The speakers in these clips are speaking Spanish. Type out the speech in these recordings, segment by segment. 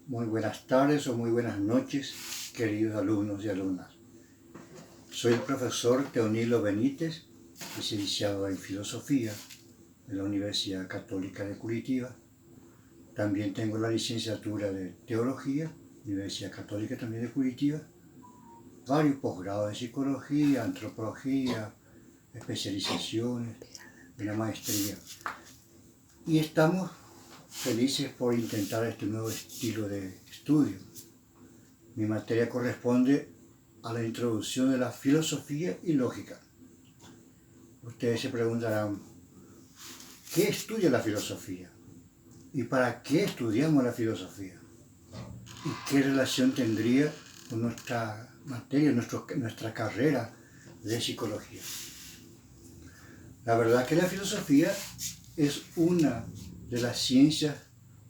Muy buenas tardes o muy buenas noches, queridos alumnos y alumnas. Soy el profesor Teonilo Benítez, licenciado en Filosofía de la Universidad Católica de Curitiba. También tengo la licenciatura de Teología, Universidad Católica también de Curitiba, varios posgrados de Psicología, Antropología, especializaciones, una maestría. Y estamos felices por intentar este nuevo estilo de estudio. Mi materia corresponde a la introducción de la filosofía y lógica. Ustedes se preguntarán, ¿qué estudia la filosofía? ¿Y para qué estudiamos la filosofía? ¿Y qué relación tendría con nuestra materia, nuestra carrera de psicología? La verdad es que la filosofía es una de las ciencias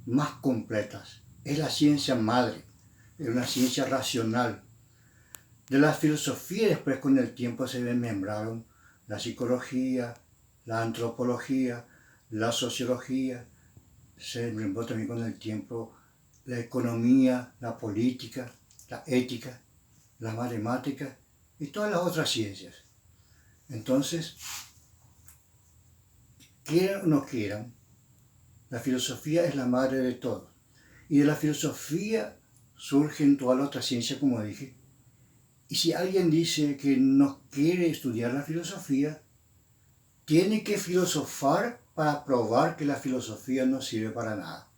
más completas. Es la ciencia madre, es una ciencia racional. De la filosofía después con el tiempo se desmembraron la psicología, la antropología, la sociología, se desmembró también con el tiempo la economía, la política, la ética, las matemáticas y todas las otras ciencias. Entonces, quieran o no quieran, la filosofía es la madre de todo. Y de la filosofía surgen todas las otras ciencias, como dije. Y si alguien dice que no quiere estudiar la filosofía, tiene que filosofar para probar que la filosofía no sirve para nada.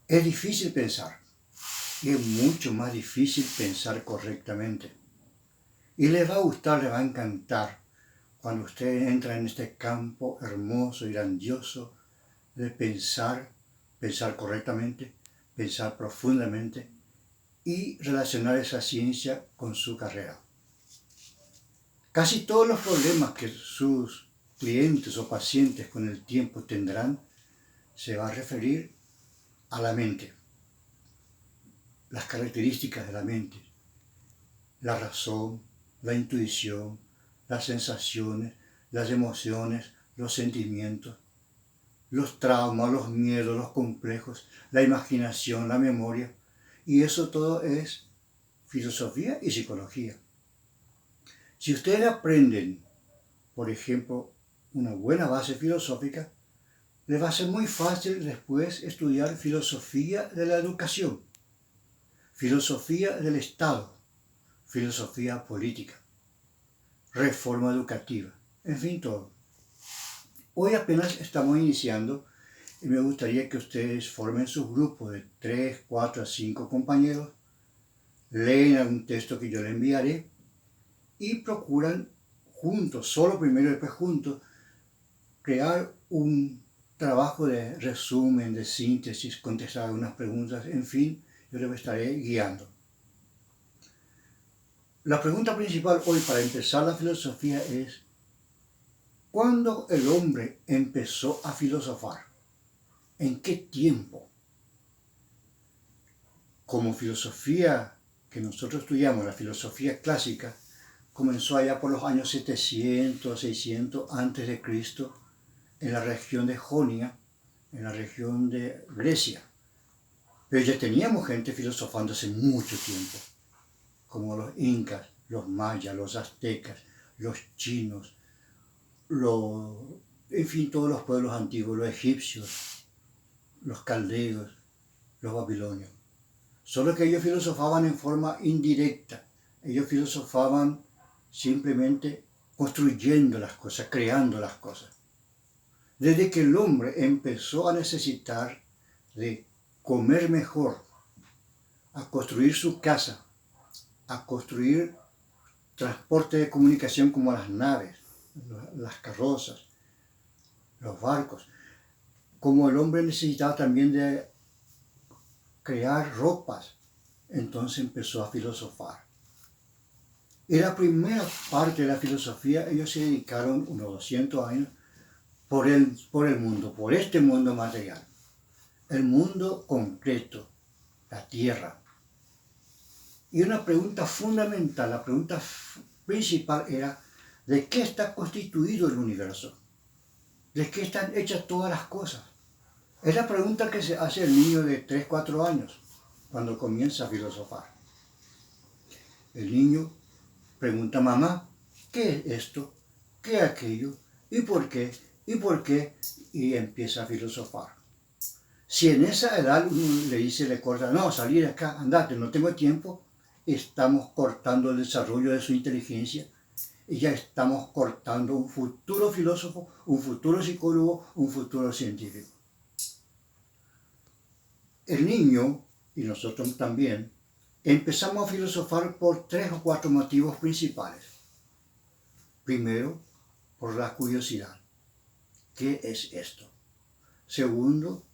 Es difícil pensar, y es mucho más difícil pensar correctamente. Y les va a gustar, les va a encantar cuando usted entra en este campo hermoso y grandioso de pensar correctamente, pensar profundamente y relacionar esa ciencia con su carrera. Casi todos los problemas que sus clientes o pacientes con el tiempo tendrán se va a referir a la mente, las características de la mente, la razón, la intuición, las sensaciones, las emociones, los sentimientos, los traumas, los miedos, los complejos, la imaginación, la memoria. Y eso todo es filosofía y psicología. Si ustedes aprenden, por ejemplo, una buena base filosófica, les va a ser muy fácil después estudiar filosofía de la educación, filosofía del Estado, filosofía política, reforma educativa, en fin, todo. Hoy apenas estamos iniciando y me gustaría que ustedes formen sus grupos de 3, 4 a 5 compañeros, leen algún texto que yo les enviaré y procuran juntos, solo primero y después juntos, crear un trabajo de resumen, de síntesis, contestar algunas preguntas, en fin, yo les estaré guiando. La pregunta principal hoy para empezar la filosofía es, ¿cuándo el hombre empezó a filosofar? ¿En qué tiempo? Como filosofía que nosotros estudiamos, la filosofía clásica, comenzó allá por los años 700, 600 antes de Cristo, en la región de Jonia, en la región de Grecia. Pero ya teníamos gente filosofando hace mucho tiempo, como los incas, los mayas, los aztecas, los chinos, en fin, todos los pueblos antiguos, los egipcios, los caldeos, los babilonios. Solo que ellos filosofaban en forma indirecta. Ellos filosofaban simplemente construyendo las cosas, creando las cosas. Desde que el hombre empezó a necesitar de comer mejor, a construir su casa, a construir transporte de comunicación como las naves, las carrozas, los barcos, como el hombre necesitaba también de crear ropas, entonces empezó a filosofar. En la primera parte de la filosofía ellos se dedicaron unos 200 años por el mundo, por este mundo material, el mundo concreto, la tierra. Y una pregunta fundamental, la pregunta principal era, ¿de qué está constituido el universo? ¿De qué están hechas todas las cosas? Es la pregunta que se hace el niño de 3, 4 años cuando comienza a filosofar. El niño pregunta: mamá, ¿qué es esto? ¿Qué es aquello? ¿Y por qué? ¿Y por qué? Y empieza a filosofar. Si en esa edad uno le dice, le corta: no, salí de acá, andate, no tengo tiempo, estamos cortando el desarrollo de su inteligencia y ya estamos cortando un futuro filósofo, un futuro psicólogo, un futuro científico. El niño, y nosotros también, empezamos a filosofar por 3 o 4 motivos principales. Primero, por la curiosidad. ¿Qué es esto? Segundo,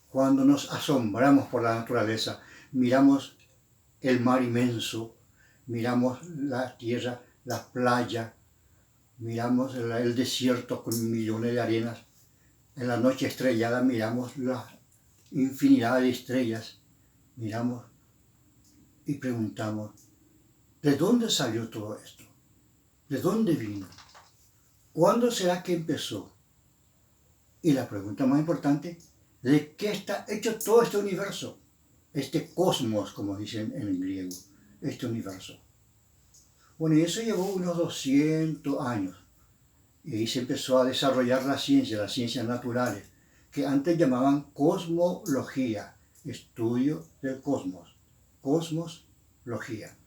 cuando nos asombramos por la naturaleza, miramos el mar inmenso, miramos la tierra, la playa, miramos el desierto con millones de arenas. En la noche estrellada miramos la infinidad de estrellas, miramos y preguntamos: ¿de dónde salió todo esto? ¿De dónde vino? ¿Cuándo será que empezó? Y la pregunta más importante: ¿de qué está hecho todo este universo? Este cosmos, como dicen en griego, este universo. Bueno, y eso llevó unos 200 años. Y ahí se empezó a desarrollar las ciencias naturales, que antes llamaban cosmología, estudio del cosmos, cosmología.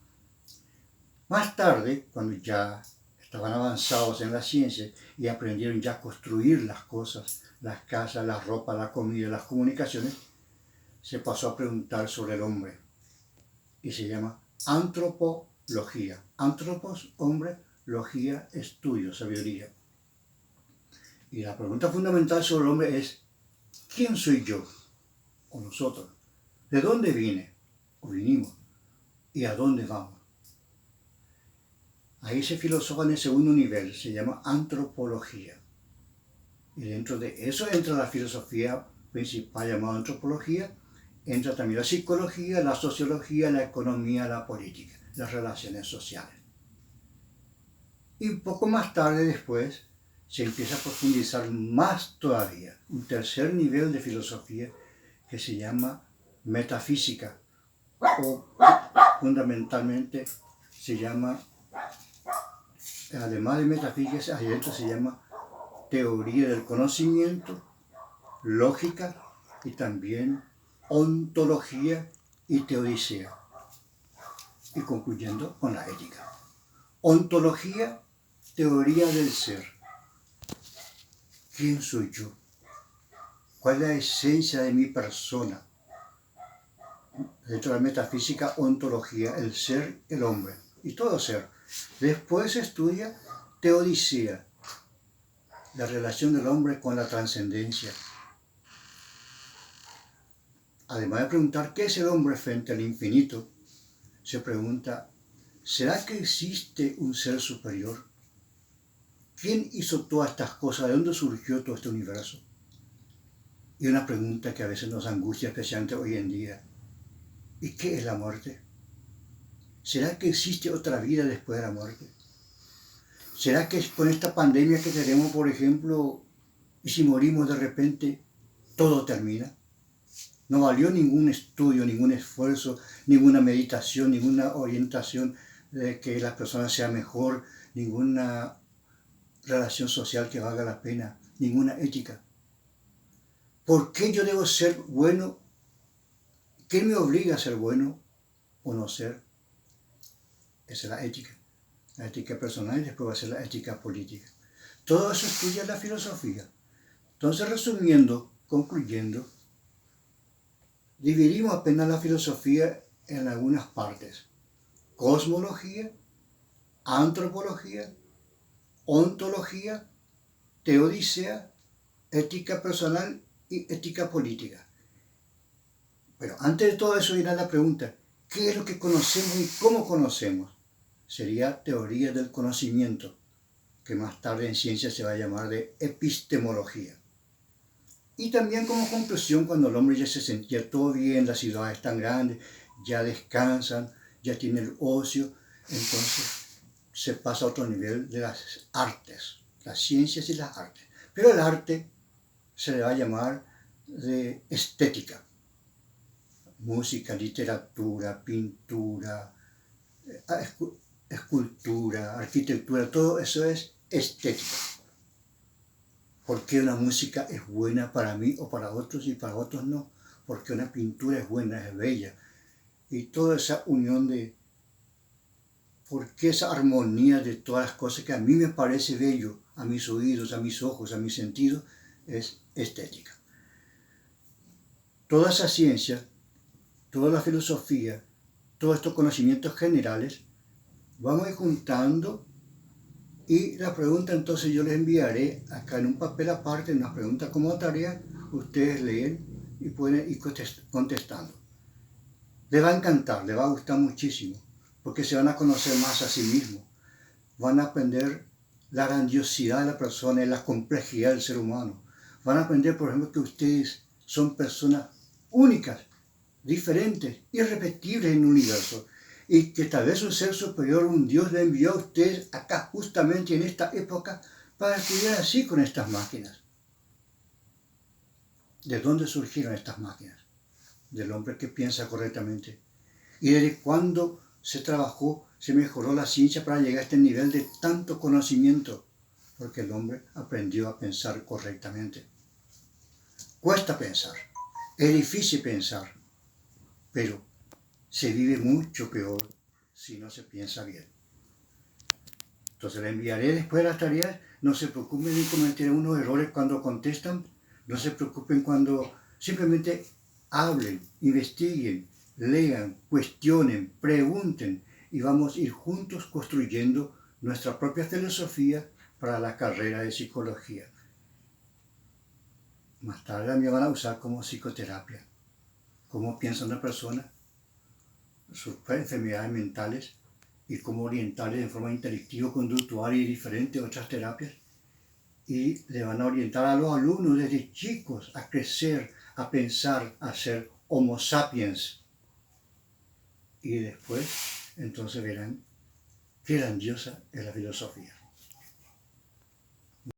Más tarde, cuando ya estaban avanzados en las ciencias y aprendieron ya a construir las cosas, las casas, la ropa, la comida, las comunicaciones, se pasó a preguntar sobre el hombre y se llama antropología. Antropos, hombre, logía, estudio, sabiduría. Y la pregunta fundamental sobre el hombre es: ¿quién soy yo o nosotros? ¿De dónde vine o vinimos? ¿Y a dónde vamos? Ahí se filosofa en el segundo nivel, se llama antropología. Y dentro de eso entra la filosofía principal llamada antropología, entra también la psicología, la sociología, la economía, la política, las relaciones sociales. Y poco más tarde después se empieza a profundizar más todavía, un tercer nivel de filosofía que se llama metafísica, o fundamentalmente se llama, además de metafísica, ahí dentro se llama teoría del conocimiento, lógica y también ontología y teodicea. Y concluyendo con la ética. Ontología, teoría del ser. ¿Quién soy yo? ¿Cuál es la esencia de mi persona? Dentro de la metafísica, ontología, el ser, el hombre y todo ser. Después se estudia teodicea, la relación del hombre con la trascendencia. Además de preguntar qué es el hombre frente al infinito, se pregunta: ¿será que existe un ser superior? ¿Quién hizo todas estas cosas? ¿De dónde surgió todo este universo? Y una pregunta que a veces nos angustia, especialmente hoy en día: ¿y qué es la muerte? ¿Será que existe otra vida después de la muerte? ¿Será que con esta pandemia que tenemos, por ejemplo, y si morimos de repente, todo termina? No valió ningún estudio, ningún esfuerzo, ninguna meditación, ninguna orientación de que las personas sean mejor, ninguna relación social que valga la pena, ninguna ética. ¿Por qué yo debo ser bueno? ¿Qué me obliga a ser bueno o no ser? Esa es la ética personal, y después va a ser la ética política. Todo eso estudia la filosofía. Entonces, resumiendo, concluyendo, dividimos apenas la filosofía en algunas partes: cosmología, antropología, ontología, teodicea, ética personal y ética política. Pero antes de todo eso irá la pregunta: ¿qué es lo que conocemos y cómo conocemos? Sería teoría del conocimiento, que más tarde en ciencia se va a llamar de epistemología. Y también como conclusión, cuando el hombre ya se sentía todo bien, las ciudades tan grandes, ya descansan, ya tienen el ocio, entonces se pasa a otro nivel de las artes, las ciencias y las artes. Pero el arte se le va a llamar de estética. Música, literatura, pintura, escultura, arquitectura, todo eso es estética. ¿Por qué una música es buena para mí o para otros y para otros no? Porque una pintura es buena, es bella. Y toda esa unión de, porque esa armonía de todas las cosas que a mí me parece bello, a mis oídos, a mis ojos, a mis sentidos, es estética. Toda esa ciencia, toda la filosofía, todos estos conocimientos generales, vamos a ir juntando y la pregunta entonces yo les enviaré acá en un papel aparte, una pregunta como tarea, ustedes leen y pueden ir contestando. Les va a encantar, les va a gustar muchísimo, porque se van a conocer más a sí mismos, van a aprender la grandiosidad de la persona y la complejidad del ser humano. Van a aprender, por ejemplo, que ustedes son personas únicas, diferentes, irrepetibles en el universo, y que tal vez un ser superior, un Dios, le envió a ustedes acá justamente en esta época para estudiar así con estas máquinas. ¿De dónde surgieron estas máquinas? Del hombre que piensa correctamente. ¿Y desde cuándo se trabajó, se mejoró la ciencia para llegar a este nivel de tanto conocimiento? Porque el hombre aprendió a pensar correctamente. Cuesta pensar, es difícil pensar, pero se vive mucho peor si no se piensa bien. Entonces le enviaré después de las tareas. No se preocupen de cometer unos errores cuando contestan. No se preocupen cuando simplemente hablen, investiguen, lean, cuestionen, pregunten y vamos a ir juntos construyendo nuestra propia filosofía para la carrera de psicología. Más tarde me van a usar como psicoterapia. Cómo piensa una persona, sus enfermedades mentales y cómo orientarles en forma intelectivo-conductual y diferente a otras terapias. Y le van a orientar a los alumnos desde chicos a crecer, a pensar, a ser homo sapiens. Y después, entonces verán qué grandiosa es la filosofía.